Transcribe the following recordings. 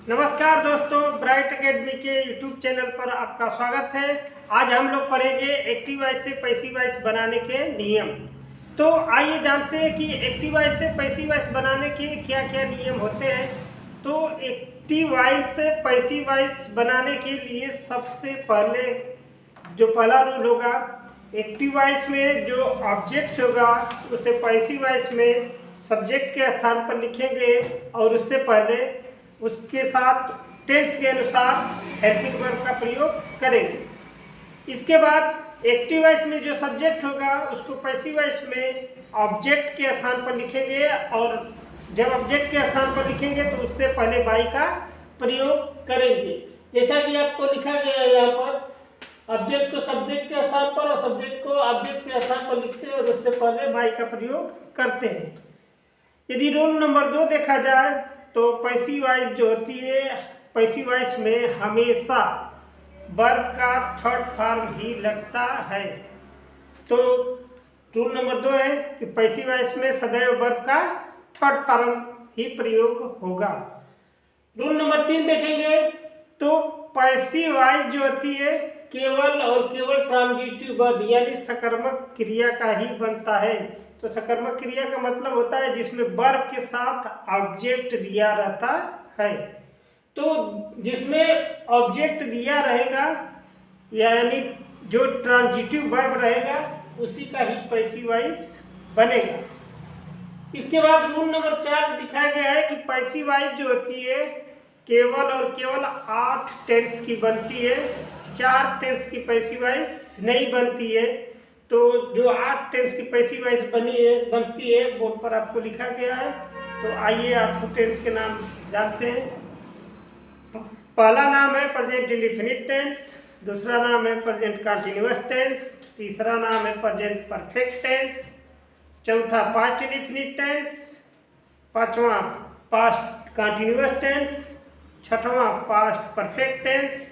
नमस्कार दोस्तों, bright academy के यूट्यूब चैनल पर आपका स्वागत है। आज हम लोग पढ़ेंगे एक्टिव वॉइस से पैसिव वॉइस बनाने के नियम। तो आइए जानते हैं कि एक्टिव वॉइस से पैसिव वॉइस बनाने के क्या क्या नियम होते हैं। तो एक्टिव वॉइस से पैसिव वॉइस बनाने के लिए सबसे पहले जो पहला रूल होगा, एक्टिव वॉइस में जो ऑब्जेक्ट होगा उसे पैसिव वॉइस में सब्जेक्ट के स्थान पर लिखेंगे और उससे पहले उसके साथ टेंस के अनुसार हेल्पिंग वर्ब का प्रयोग करेंगे। इसके बाद एक्टिव वॉइस में जो सब्जेक्ट होगा उसको पैसिव वॉइस में ऑब्जेक्ट के स्थान पर लिखेंगे और जब ऑब्जेक्ट के स्थान पर लिखेंगे तो उससे पहले बाई का प्रयोग करेंगे। जैसा कि आपको लिखा गया है यहाँ पर, ऑब्जेक्ट को सब्जेक्ट के स्थान पर और सब्जेक्ट को ऑब्जेक्ट के स्थान पर लिखते हैं और उससे पहले बाई का प्रयोग करते हैं। यदि रूल नंबर 2 देखा जाए तो पैसिव वॉइस जो होती है, पैसिव वॉइस में हमेशा वर्ब का थर्ड फॉर्म ही लगता है। तो रूल नंबर 2 है कि पैसिव वॉइस में सदैव वर्ब का थर्ड फॉर्म ही प्रयोग होगा। रूल नंबर 3 देखेंगे तो पैसिव वॉइस जो होती है केवल और केवल ट्रांजिटिव वर्ब यानी सकर्मक क्रिया का ही बनता है। तो सकर्मक क्रिया का मतलब होता है जिसमें वर्ब के साथ ऑब्जेक्ट दिया रहता है। तो जिसमें ऑब्जेक्ट दिया रहेगा यानी जो ट्रांजिटिव वर्ब रहेगा उसी का ही पैसिव वॉइस बनेगा। इसके बाद रूल नंबर 4 दिखाया गया है कि पैसिव वॉइस जो होती है केवल और केवल 8 टेंस की बनती है, 4 टेंस की पैसिव वॉइस नहीं बनती है। तो जो 8 टेंस की पैसिव वॉइस बनती है बोर्ड पर आपको लिखा गया है। तो आइए 8 टेंस के नाम जानते हैं। पहला नाम है प्रेजेंट इंडेफिनिट टेंस, दूसरा नाम है प्रेजेंट कंटीन्यूअस टेंस, तीसरा नाम है प्रेजेंट परफेक्ट टेंस, चौथा पास्ट इंडेफिनिट टेंस, पांचवा पास्ट कंटीन्यूअस टेंस, छठवां पास्ट परफेक्ट टेंस,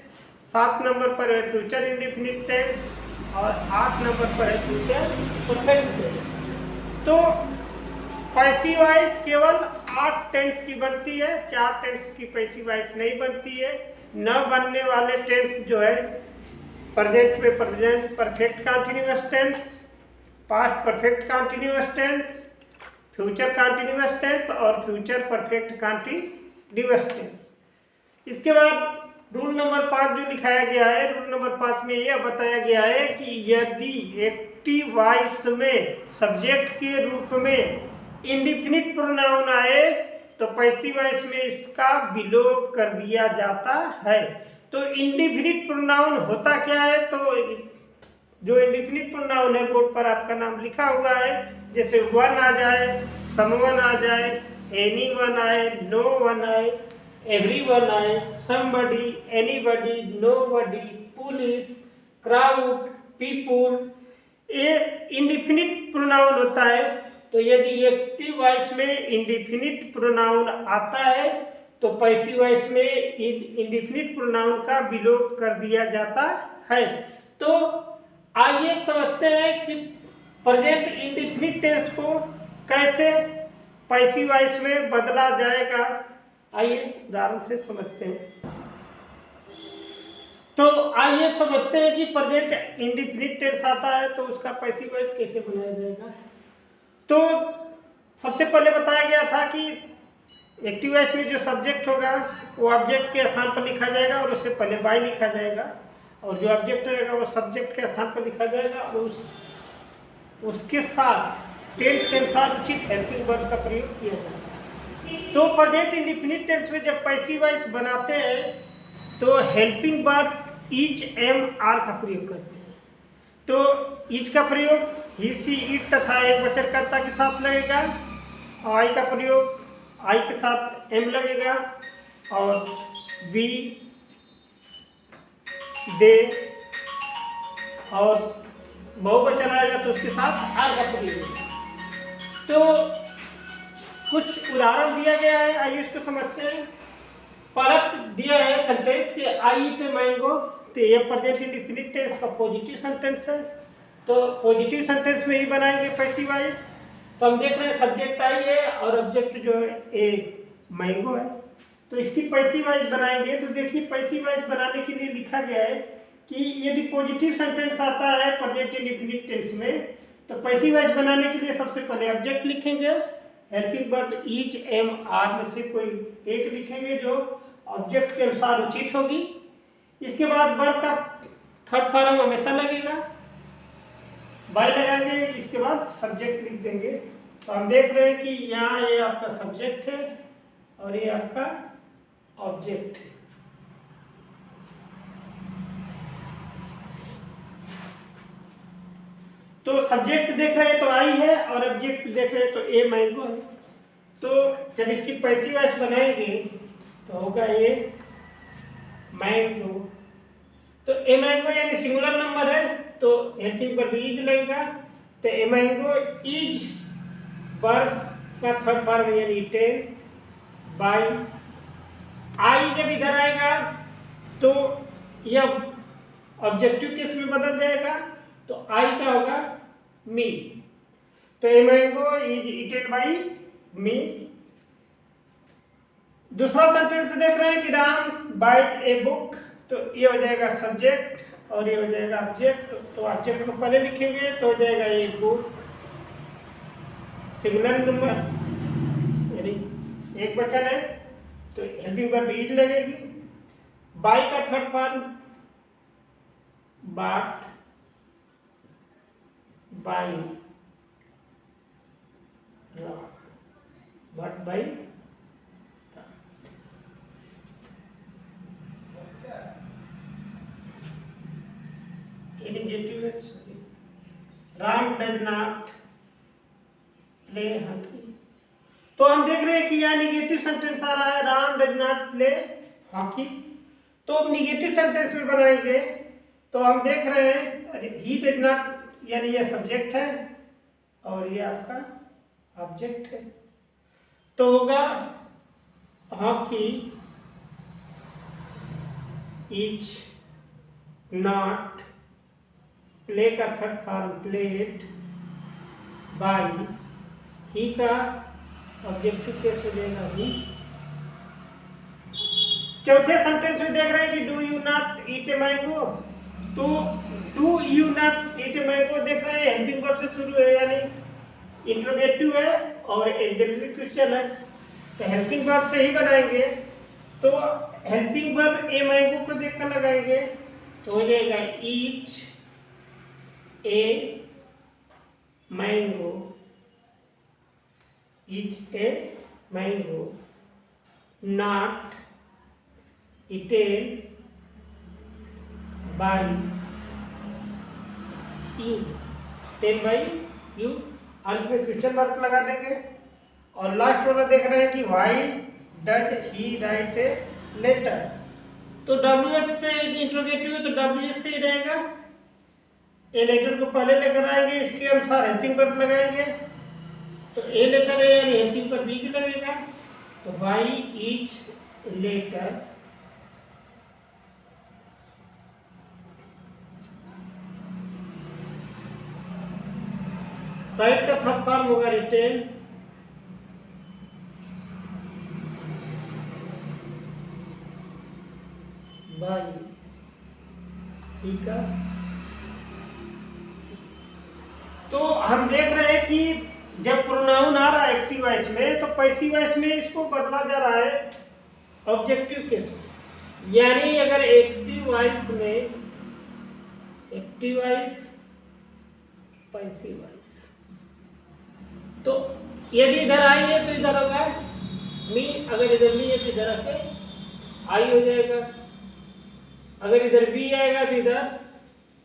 7 नंबर पर है फ्यूचर इंडेफिनिट टेंस और 8 नंबर पर है फ्यूचर परफेक्ट टेंस। तो पैसिव वॉइस केवल 8 टेंस की बनती है, 4 टेंस की पैसिव वॉइस नहीं बनती है। न बनने वाले टेंस जो है प्रेजेंट में present perfect continuous tense, past perfect continuous tense, future continuous tense और फ्यूचर परफेक्ट कंटीन्यूअस टेंस। इसके बाद रूल नंबर 5 जो लिखाया गया है, रूल नंबर 5 में यह बताया गया है कि यदि एक्टिव वॉइस में सब्जेक्ट के रूप में इंडेफिनिट प्रोनाउन आए तो पैसिव वॉइस में इसका विलोप कर दिया जाता है। तो इंडेफिनिट प्रोनाउन होता क्या है? तो जो इंडेफिनिट प्रोनाउन है बोर्ड पर आपका नाम लिखा हुआ है, जैसे वन आ जाए, समवन आ जाए, एनीवन आए, नो वन आए, everyone आए, somebody, anybody, nobody, police, crowd, people, ये इंडेफिनिट प्रोनाउन होता है। तो यदि एक्टिव वॉइस में इंडेफिनिट प्रोनाउन आता है तो पैसिव वॉइस में इंडेफिनिट प्रोनाउन का विलोप कर दिया जाता है। तो आइए समझते हैं कि प्रेजेंट इंडेफिनिट टेंस को कैसे पैसिव वॉइस में बदला जाएगा। आइए उदाहरण से समझते हैं। तो आइए समझते हैं कि प्रेजेंट इंडेफिनिट टेंस आता है तो उसका पैसिव वॉइस कैसे बनाया जाएगा। तो सबसे पहले बताया गया था कि एक्टिव वॉइस में जो सब्जेक्ट होगा वो ऑब्जेक्ट के स्थान पर लिखा जाएगा और उससे पहले बाई लिखा जाएगा, और जो ऑब्जेक्ट रहेगा वो सब्जेक्ट के स्थान पर लिखा जाएगा और उसके साथ टेंस के अनुसार उचित हेल्पिंग वर्ब का प्रयोग किया जाएगा। तो प्रेजेंट इंडेफिनिट टेंस में जब पैसिव वॉइस बनाते हैं तो helping verb is, am, are का प्रयोग करते हैं। तो इज का प्रयोग ही, सी, इट तथा एक वचनकर्ता के साथ लगेगा, आई का प्रयोग आई के साथ एम लगेगा और वी, दे और बहुवचन आएगा तो उसके साथ आर का प्रयोग। तो कुछ उदाहरण दिया गया है, आइए इसको समझते हैं। परत दिया है सेंटेंस के आई ईट मैंगो, तो यह प्रेजेंट इंडेफिनिट टेंस का पॉजिटिव सेंटेंस है। तो पॉजिटिव सेंटेंस में ही बनाएंगे पैसिव वॉइस। तो हम देख रहे हैं सब्जेक्ट आई है और ऑब्जेक्ट जो है ए मैंगो है। तो इसकी पैसिव वॉइस बनाएंगे। तो देखिए पैसिव वॉइस बनाने के लिए लिखा गया है कि यदि पॉजिटिव सेंटेंस आता है प्रेजेंट इंडेफिनिट टेंस में, तो पैसिव वॉइस बनाने के लिए सबसे पहले ऑब्जेक्ट लिखेंगे, helping verb is am are में से कोई एक लिखेंगे जो ऑब्जेक्ट के अनुसार उचित होगी। इसके बाद वर्ब का थर्ड फॉर्म हमेशा लगेगा, बाय लगाएंगे, इसके बाद सब्जेक्ट लिख देंगे। तो हम देख रहे हैं कि यहाँ ये आपका सब्जेक्ट है और ये आपका ऑब्जेक्ट है। तो सब्जेक्ट देख रहे हैं तो आई है और ऑब्जेक्ट देख रहे हैं तो ए मैंगो है। तो जब इसकी पैसिव वॉइस बनाएंगे तो होगा ये मैंगो। तो ए मैंगो यानी सिंगुलर नंबर है तो हेल्पिंग वर्ब इज लगेगा। तो ए मैंगो इज वर्ब का थर्ड फॉर्म यानी टेन बाय। आई जब इधर आएगा तो यह ऑब्जेक्टिव केस में बदल जाएगा तो आई का होगा मी। तो a mango is eaten by me. दूसरा सेंटेंस देख रहे हैं कि राम बाइट ए बुक, तो ये हो जाएगा सब्जेक्ट और ये हो जाएगा ऑब्जेक्ट। तो ऑब्जेक्ट को पहले लिखेंगे तो हो जाएगा ये बुक सिंगुलर नंबर यानी एक बचन है तो हेल्पिंग वर्ब इज लगेगी। बाय का थर्ड फॉर्म बाट बाय बट बाय। नेगेटिव है, Ram does not play hockey. तो हम देख रहे हैं कि यहाँ निगेटिव सेंटेंस आ रहा है, Ram does not play hockey. तो अब निगेटिव सेंटेंस में बनाएंगे तो हम देख रहे हैं ही डज नॉट यानी ये सब्जेक्ट है और ये आपका ऑब्जेक्ट है। तो होगा हॉकी इज नॉट, प्ले का थर्ड फॉर्म प्लेड बाय, ही का ऑब्जेक्टिव केस हो जाएगा ही। चौथे सेंटेंस में देख रहे हैं कि do you not eat a mango. तो do you not eat a mango देख रहे हैं हेल्पिंग वर्ब से शुरू है यानी इंट्रोगेटिव है और एक्सिलरी क्वेश्चन है तो हेल्पिंग वर्ब से ही बनाएंगे। तो हेल्पिंग वर्ब ए मैंगो को देख कर लगाएंगे तो हो जाएगा is a mango, is a mango not eaten by you, ten by you. अंत में क्वेश्चन मार्क लगा देंगे। और लास्ट वाला देख रहे हैं कि why does he write a letter. तो WH से इंट्रोगेटिव है तो WH से ही रहेगा। ए लेटर को पहले लेकर आएंगे, इसके अनुसार हेल्पिंग वर्ब लगाएंगे तो ए लेटर है यानी हेल्पिंग वर्ब बी लगेगा। तो व्हाई इज लेटर राइट का थर्ड फॉर्म होगा रिटेन बाय, ठीक है। तो हम देख रहे हैं कि जब प्रोनाउन आ रहा है एक्टिव वॉइस में तो पैसिव वॉइस में इसको बदला जा रहा है ऑब्जेक्टिव केस में। यानी अगर एक्टिव वॉइस में एक्टिव वॉइस पैसिव वॉइस तो यदि इधर आई है तो इधर होगा मी, अगर इधर मी है तो इधर आके आई हो जाएगा। अगर इधर बी आएगा तो इधर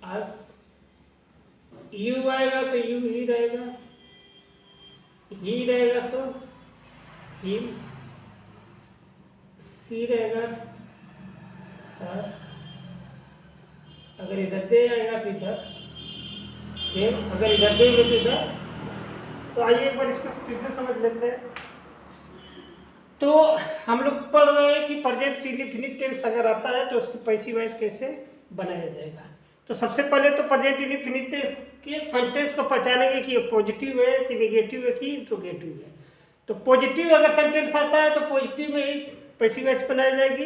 अस, यू आएगा तो यू ही रहेगा, ही रहेगा तो ही, सी रहेगा हर, अगर इधर दे आएगा तो इधर दे, अगर इधर देंगे तो इधर। तो आइए एक बार इसको फिर से समझ लेते हैं। तो हम लोग पढ़ रहे हैं कि प्रेजेंट इंडेफिनिट टेंस अगर आता है तो उसकी पैसिव वॉइस कैसे बनाया जाएगा। तो सबसे पहले तो प्रेजेंट इंडेफिनिट टेंस के सेंटेंस को पहचानेंगे कि ये पॉजिटिव है कि नेगेटिव है कि इंट्रोगेटिव है। तो पॉजिटिव अगर सेंटेंस आता है तो पॉजिटिव में ही पैसिव वॉइस बनाई जाएगी,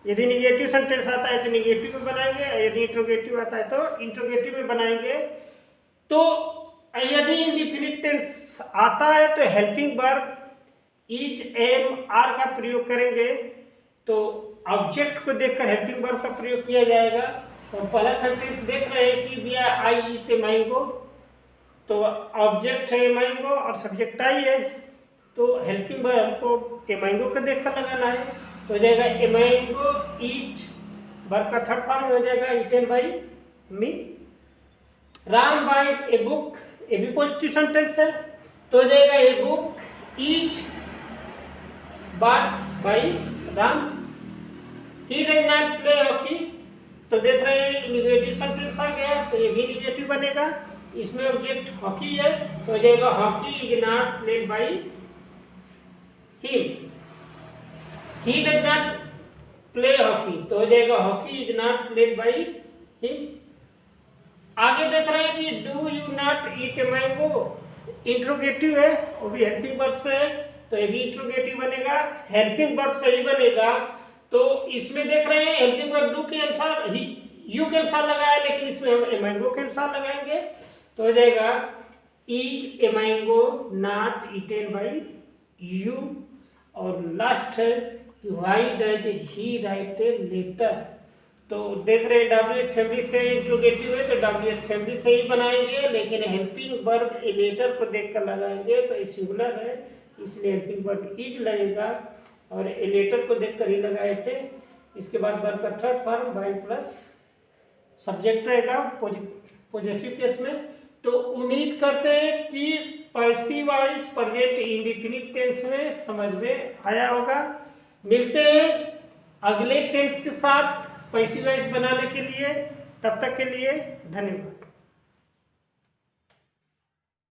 यदि निगेटिव सेंटेंस आता है तो निगेटिव में बनाएंगे, यदि इंट्रोगेटिव आता है तो इंट्रोगेटिव में बनाएंगे। तो यदि इंडेफिनिट टेंस आता है तो helping verb is, am, are का प्रयोग करेंगे। तो ऑब्जेक्ट को देखकर हेल्पिंग वर्ब का प्रयोग किया जाएगा। तो पहला सेंटेंस देख रहे हैं कि दिया आई ईट ए मैंगो, तो ऑब्जेक्ट है मैंगो और सब्जेक्ट आई है, तो हेल्पिंग वर्ब को ए मैंगो को देखकर लगाना है। तो हो जाएगा ए मैंगो ईट, वर्ब का थर्ड फॉर्म हो जाएगा eaten by me. Ram bite a book, ये भी पॉजिटिव सेंटेंस है, तो हो जाएगा a book is bought by Ram. He does not play hockey, तो देख रहे हैं निगेटिव सेंटेंस आ गया, तो ये भी निगेटिव बनेगा, इसमें ऑब्जेक्ट हॉकी है, तो हो जाएगा hockey is not played by him. He does not play hockey, तो हो जाएगा hockey is not played by him. आगे देख रहे हैं कि do you not eat a mango, interrogative है, वो भी हेल्पिंग वर्ब से है, तो ये भी इंट्रोगेटिव बनेगा, हेल्पिंग वर्ब से ही बनेगा। तो इसमें देख रहे हैं हेल्पिंग वर्ब डू के अनुसार यू के अनुसार लगाया, लेकिन इसमें हम ए मैंगो के अनुसार लगाएंगे, तो हो जाएगा is a mango not eaten by you. और लास्ट है why does he write a letter, तो देख रहे हैं डब्ल्यूएच फैमिली से इंट्रोगेटिव है, तो डब्ल्यूएच फैमिली से ही बनाएंगे, लेकिन हेल्पिंग वर्ब ए लेटर को देखकर लगाएंगे, तो ये सिंगुलर है इसलिए हेल्पिंग वर्ब इज लगेगा, और ए लेटर को देखकर ही लगाए थे। इसके बाद वर्ब का third form by plus subject रहेगा पॉजिटिव केस में। तो उम्मीद करते हैं कि passive voice present indefinite tense में समझ में आया होगा। मिलते हैं अगले टेंस के साथ पैसिव वॉइस बनाने के लिए, तब तक के लिए धन्यवाद।